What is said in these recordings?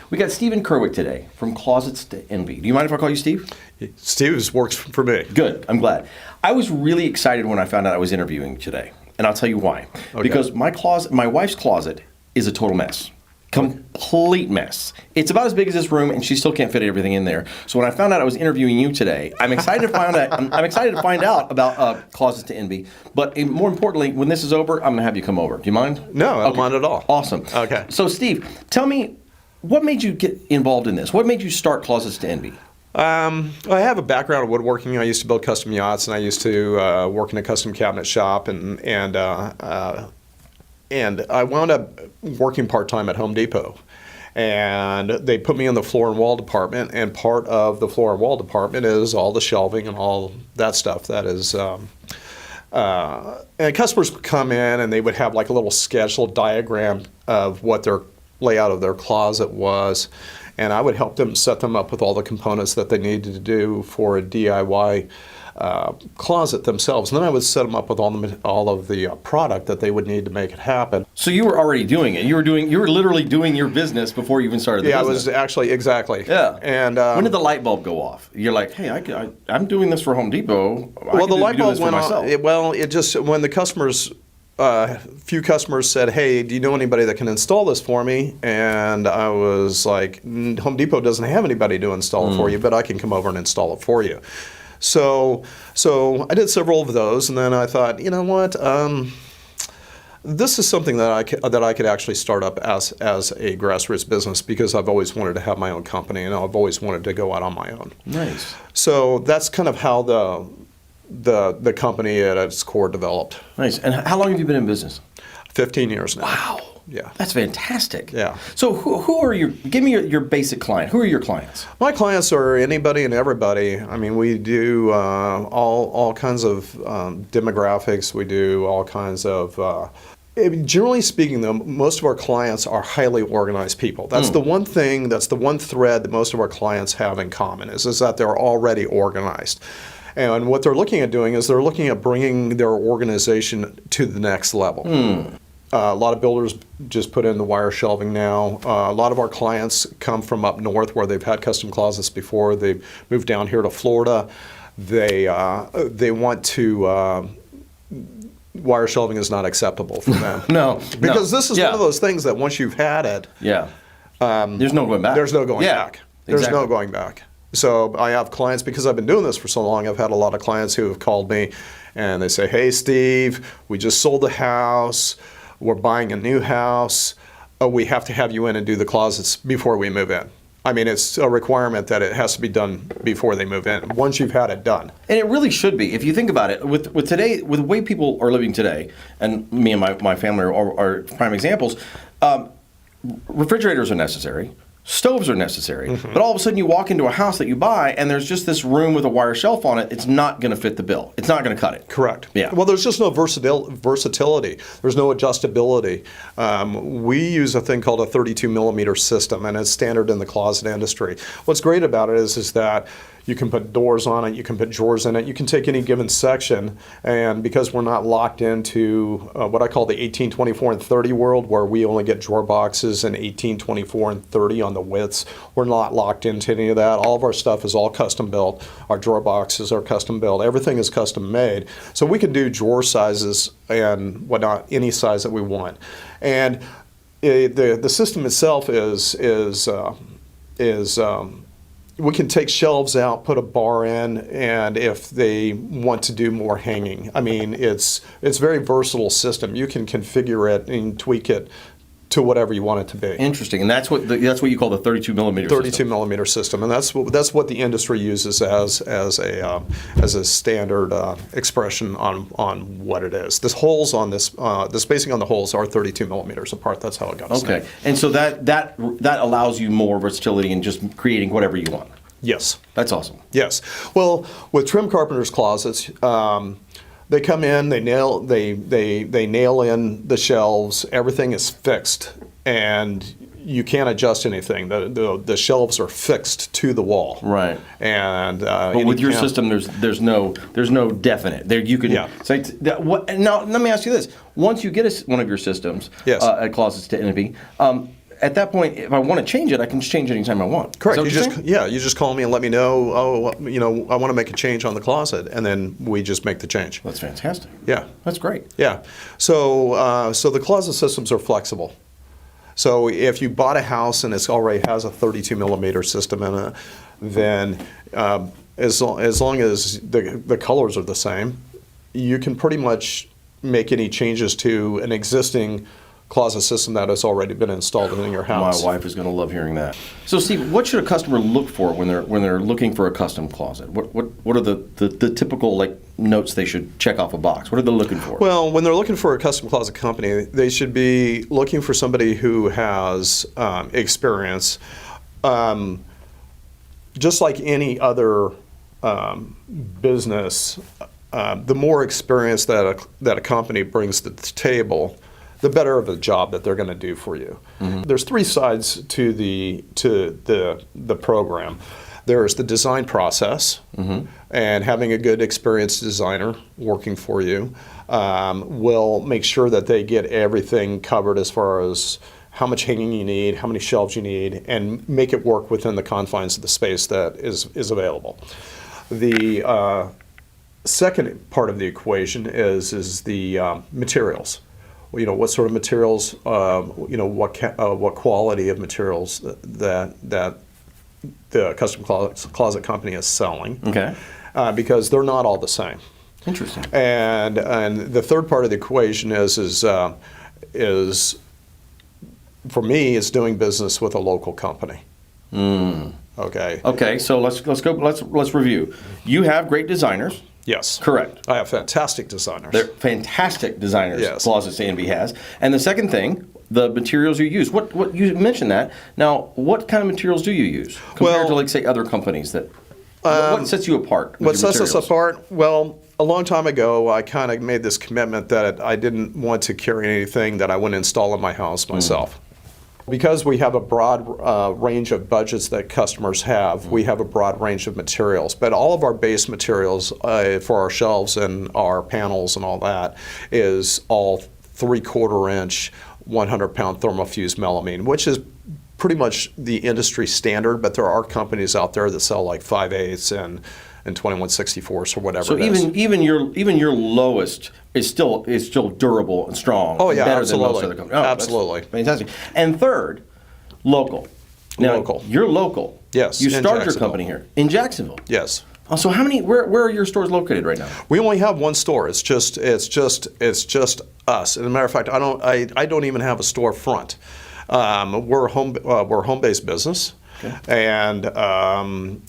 We got Stephen Kerwick today from Closets to Envy. Do you mind if I call you Steve? Steve works for me. Good. I'm glad. I was really excited when I found out I was interviewing today, and I'll tell you why. Okay. Because my wife's closet is a total mess. Complete mess. It's about as big as this room, and she still can't fit everything in there. So when I found out I was interviewing you today, I'm excited to find out. I'm excited to find out about Closets to Envy. But more importantly, when this is over, I'm gonna have you come over. Do you mind? No, I don't mind at all. Awesome. Okay. So Steve, tell me, what made you get involved in this? What made you start Closets to Envy? I have a background in woodworking. I used to build custom yachts, and I used to work in a custom cabinet shop, and I wound up working part-time at Home Depot. And they put me in the floor and wall department, and part of the floor and wall department is all the shelving and all that stuff. That is, and customers would come in and they would have like a little sketch, little diagram of what their layout of their closet was. And I would help them set them up with all the components that they needed to do for a DIY closet themselves. And then I would set them up with all of the product that they would need to make it happen. So you were already doing it. You were literally doing your business before you even started the business. Yeah, I was actually, exactly. Yeah. And when did the light bulb go off? You're like, hey, I'm doing this for Home Depot. Well, the light bulb went off. It just, when the customers, few customers said, hey, do you know anybody that can install this for me? And I was like, Home Depot doesn't have anybody to install it for you, but I can come over and install it for you. So I did several of those, and then I thought, you know what, this is something that I could actually start up as a grassroots business, because I've always wanted to have my own company, and I've always wanted to go out on my own. Nice. So that's kind of how the company at its core developed. Nice. And how long have you been in business? 15 years now. Wow. Yeah. That's fantastic. Yeah. So who are give me your basic client. Who are your clients? My clients are anybody and everybody. I mean, we do all kinds of demographics. We do all kinds of, generally speaking though, most of our clients are highly organized people. That's the one thing, that's the one thread that most of our clients have in common is that they're already organized. And what they're looking at doing is they're looking at bringing their organization to the next level. A lot of builders just put in the wire shelving now. A lot of our clients come from up north where they've had custom closets before. They've moved down here to Florida. They want to, wire shelving is not acceptable for them. No. Because this is one of those things that once you've had it, there's no going back. There's no going back. There's Exactly. no going back. So I have clients, because I've been doing this for so long, I've had a lot of clients who have called me and they say, hey Steve, we just sold the house. We're buying a new house. We have to have you in and do the closets before we move in. I mean, it's a requirement that it has to be done before they move in, once you've had it done. And it really should be. If you think about it, with today, with the way people are living today, and me and my family are prime examples, refrigerators are necessary. Stoves are necessary, but all of a sudden you walk into a house that you buy and there's just this room with a wire shelf on it. It's not going to fit the bill. It's not going to cut it. Correct. Yeah. Well, there's just no versatility. There's no adjustability. We use a thing called a 32 millimeter system, and it's standard in the closet industry. What's great about it is that you can put doors on it, you can put drawers in it, you can take any given section, and because we're not locked into what I call the 18, 24, and 30 world, where we only get drawer boxes in 18, 24, and 30 on the widths, we're not locked into any of that. All of our stuff is all custom built. Our drawer boxes are custom built. Everything is custom made. So we can do drawer sizes and whatnot, any size that we want. And the system itself is we can take shelves out, put a bar in, and if they want to do more hanging. I mean, it's a very versatile system. You can configure it and tweak it to whatever you want it to be. Interesting, and that's what you call the 32 millimeter 32 millimeter system, and that's what the industry uses as a standard expression on what it is. The holes on this, the spacing on the holes are 32 millimeters apart. That's how it got its name. Okay, and so that allows you more versatility in just creating whatever you want. Yes. That's awesome. Yes. Well, with trim carpenters' closets, they come in, they nail in the shelves. Everything is fixed, and you can't adjust anything. The shelves are fixed to the wall. Right. And but with your system, there's no definite. There you can. Yeah. Say now let me ask you this: once you get one of your systems, yes. At Closets to Envy, at that point, if I want to change it, I can just change it anytime I want. Correct. Is that You what just you're saying? you just call me and let me know. Oh, I want to make a change on the closet, and then we just make the change. That's fantastic. Yeah. That's great. Yeah. So the closet systems are flexible. So if you bought a house and it already has a 32 millimeter system in it, then as long as the colors are the same, you can pretty much make any changes to an existing closet system that has already been installed in your house. My wife is going to love hearing that. So, Steve, what should a customer look for when they're looking for a custom closet? What are the typical notes they should check off a box? What are they looking for? Well, when they're looking for a custom closet company, they should be looking for somebody who has experience. Just like any other business, the more experience that a company brings to the table, the better of a job that they're going to do for you. Mm-hmm. There's three sides to the program. There's the design process, mm-hmm. and having a good experienced designer working for you will make sure that they get everything covered as far as how much hanging you need, how many shelves you need, and make it work within the confines of the space that is available. The second part of the equation is the materials. What sort of materials, what quality of materials that the custom closet company is selling. Okay. Because they're not all the same. Interesting. And the third part of the equation is for me, is doing business with a local company. Mm. Okay. Okay. So let's review. You have great designers. Yes. Correct. I have fantastic designers. They're fantastic designers. Yes. Closets A&B has. And the second thing, the materials you use. What you mentioned that. Now, what kind of materials do you use compared to, say, other companies that? What sets you apart? What sets us apart? Well, a long time ago, I kind of made this commitment that I didn't want to carry anything that I wouldn't install in my house myself. Because we have a broad range of budgets that customers have, we have a broad range of materials. But all of our base materials for our shelves and our panels and all that is all 3/4 inch, 100-pound thermofused melamine, which is pretty much the industry standard. But there are companies out there that sell like 5/8 and 21/64 or whatever. So even your lowest is still durable and strong. Oh yeah, better absolutely. Than most other companies. Oh, absolutely. Fantastic. And third, local. Now, Local. You're local. Yes, You in started your Jacksonville. company here in Jacksonville. Yes. Oh, so how many? Where are your stores located right now? We only have one store. It's just us. As a matter of fact, I don't even have a store front. We're a home-based business, okay. And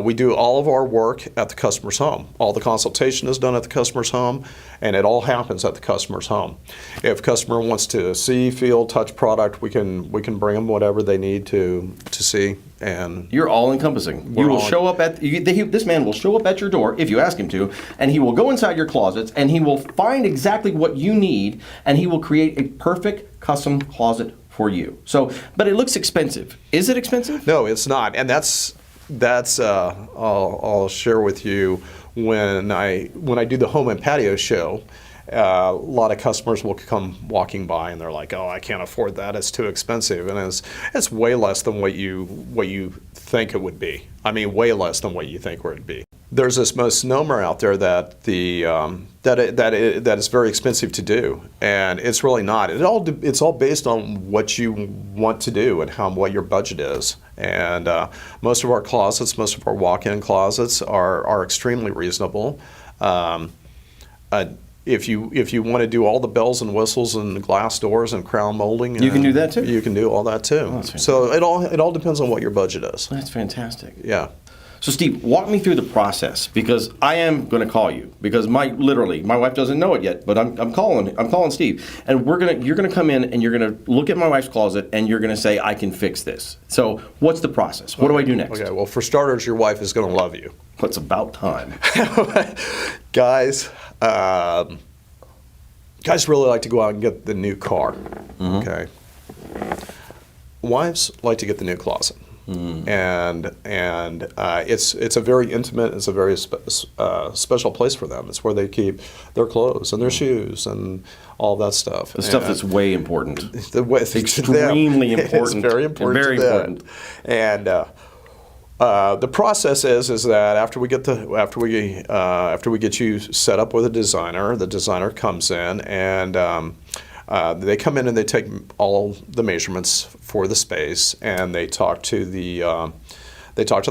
we do all of our work at the customer's home. All the consultation is done at the customer's home, and it all happens at the customer's home. If a customer wants to see, feel, touch product, we can bring them whatever they need to see. And you're all encompassing. You will show up this man will show up at your door if you ask him to, and he will go inside your closets and he will find exactly what you need, and he will create a perfect custom closet for you. So, but it looks expensive. Is it expensive? No, it's not, and that's I'll share with you when I do the home and patio show. A lot of customers will come walking by and they're like, "Oh, I can't afford that. It's too expensive," and it's way less than what you think it would be. I mean, way less than what you think it would be. There's this misnomer out there that that is very expensive to do, and it's really not. It's all based on what you want to do and what your budget is. And most of our closets, most of our walk-in closets are extremely reasonable. If you want to do all the bells and whistles and glass doors and crown molding, you can do that too. You can do all that too. Oh, so it all depends on what your budget is. That's fantastic. Yeah. So Steve, walk me through the process, because I am going to call you, because my wife doesn't know it yet, but I'm calling Steve, and you're gonna come in and you're gonna look at my wife's closet and you're gonna say, I can fix this. So what's the process? What do I do next? Okay. Well, for starters, your wife is going to love you. It's about time. Guys really like to go out and get the new car. Mm-hmm. Okay. Wives like to get the new closet. and it's a very intimate, it's a very special place for them. It's where they keep their clothes and their shoes and all that stuff. The stuff that's way important. The way, Extremely important. It's very important. Very to them. important. And the process is that after we get you set up with a designer, the designer comes in and they come in and they take all the measurements for the space, and they talk to the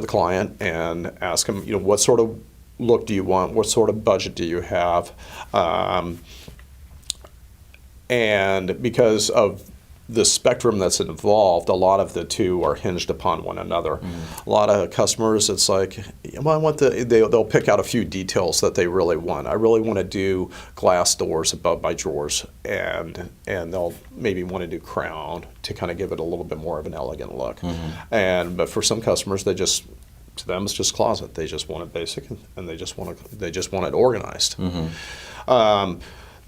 client and ask them, what sort of look do you want? What sort of budget do you have? And because of the spectrum that's involved, a lot of the two are hinged upon one another. A lot of customers, it's like, well, I want they'll pick out a few details that they really want. I really want to do glass doors above my drawers, and they'll maybe want to do crown to kind of give it a little bit more of an elegant look. But for some customers, to them it's just closet. They just want it basic, and they just want it organized.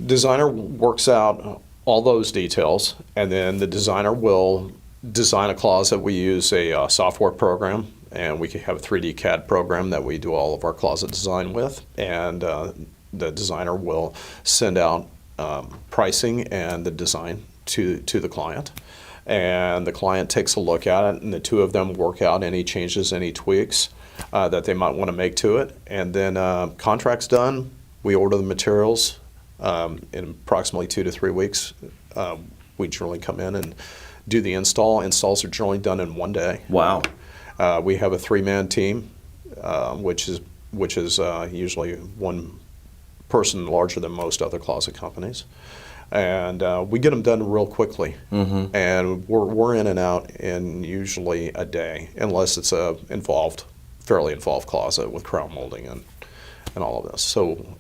Designer works out all those details, and then the designer will design a closet. We use a software program, and we have a 3D CAD program that we do all of our closet design with, and the designer will send out pricing and the design to the client, and the client takes a look at it, and the two of them work out any changes, any tweaks that they might want to make to it, and then contract's done. We order the materials. In approximately 2 to 3 weeks, we generally come in and do the install. Installs are generally done in 1 day. Wow. We have a 3-man team, which is usually one person larger than most other closet companies, and we get them done real quickly. And we're in and out in usually a day, unless it's a fairly involved closet with crown molding and all of this. So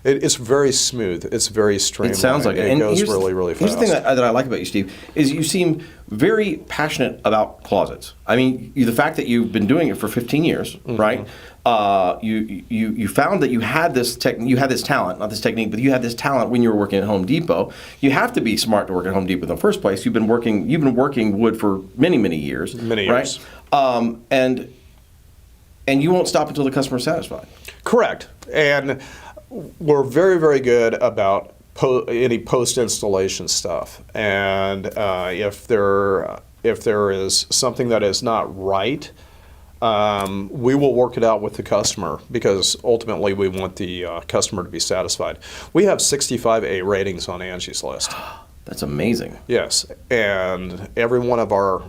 it's very smooth. It's very streamlined. It sounds like it. It goes really, really fast. Here's the thing that I like about you, Steve, is you seem very passionate about closets. I mean, the fact that you've been doing it for 15 years, right? You found that you had this talent, not this technique, but you had this talent when you were working at Home Depot. You have to be smart to work at Home Depot in the first place. You've been working wood for many, many years. Many years. Right? And you won't stop until the customer's satisfied. Correct. And we're very, very good about any post-installation stuff. And if there is something that is not right, we will work it out with the customer, because ultimately we want the customer to be satisfied. We have 65 A ratings on Angie's List. That's amazing. Yes, and every one of our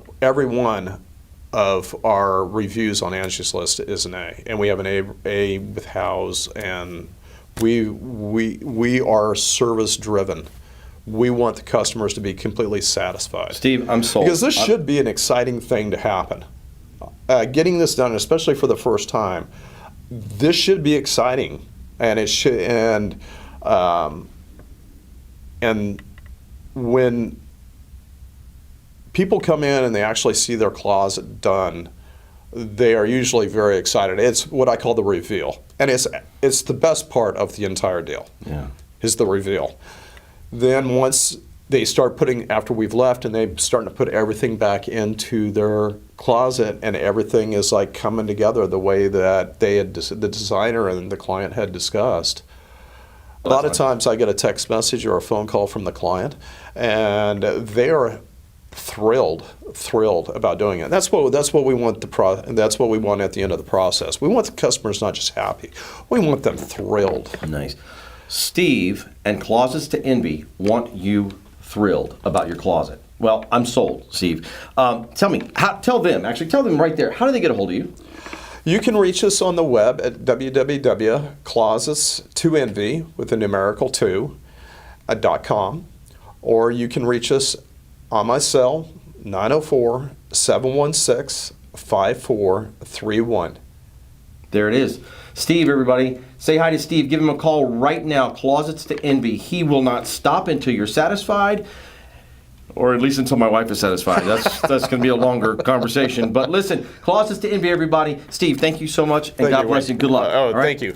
reviews on Angie's List is an A, and we have an A with House, and we are service driven. We want the customers to be completely satisfied. Steve, I'm sold. Because this should be an exciting thing to happen. Getting this done, especially for the first time, this should be exciting, and it should. And when people come in and they actually see their closet done, they are usually very excited. It's what I call the reveal, and it's the best part of the entire deal. Yeah, is the reveal. Then once they start putting, after we've left, and they're starting to put everything back into their closet, and everything is like coming together the way that the designer and the client had discussed. A lot of times I get a text message or a phone call from the client, and they are thrilled about doing it. That's what we want. That's what we want at the end of the process. We want the customers not just happy; we want them thrilled. Nice. Steve and Closets to Envy want you thrilled about your closet. Well, I'm sold, Steve. Tell them right there. How do they get a hold of you? You can reach us on the web at www.closets2envy with the numerical 2.com, or you can reach us on my cell, 904-716-5431. There it is. Steve, everybody, say hi to Steve. Give him a call right now, Closets to Envy. He will not stop until you're satisfied, or at least until my wife is satisfied. That's going to be a longer conversation. But listen, Closets to Envy, everybody. Steve, thank you so much, and God bless you. Good luck. Thank you.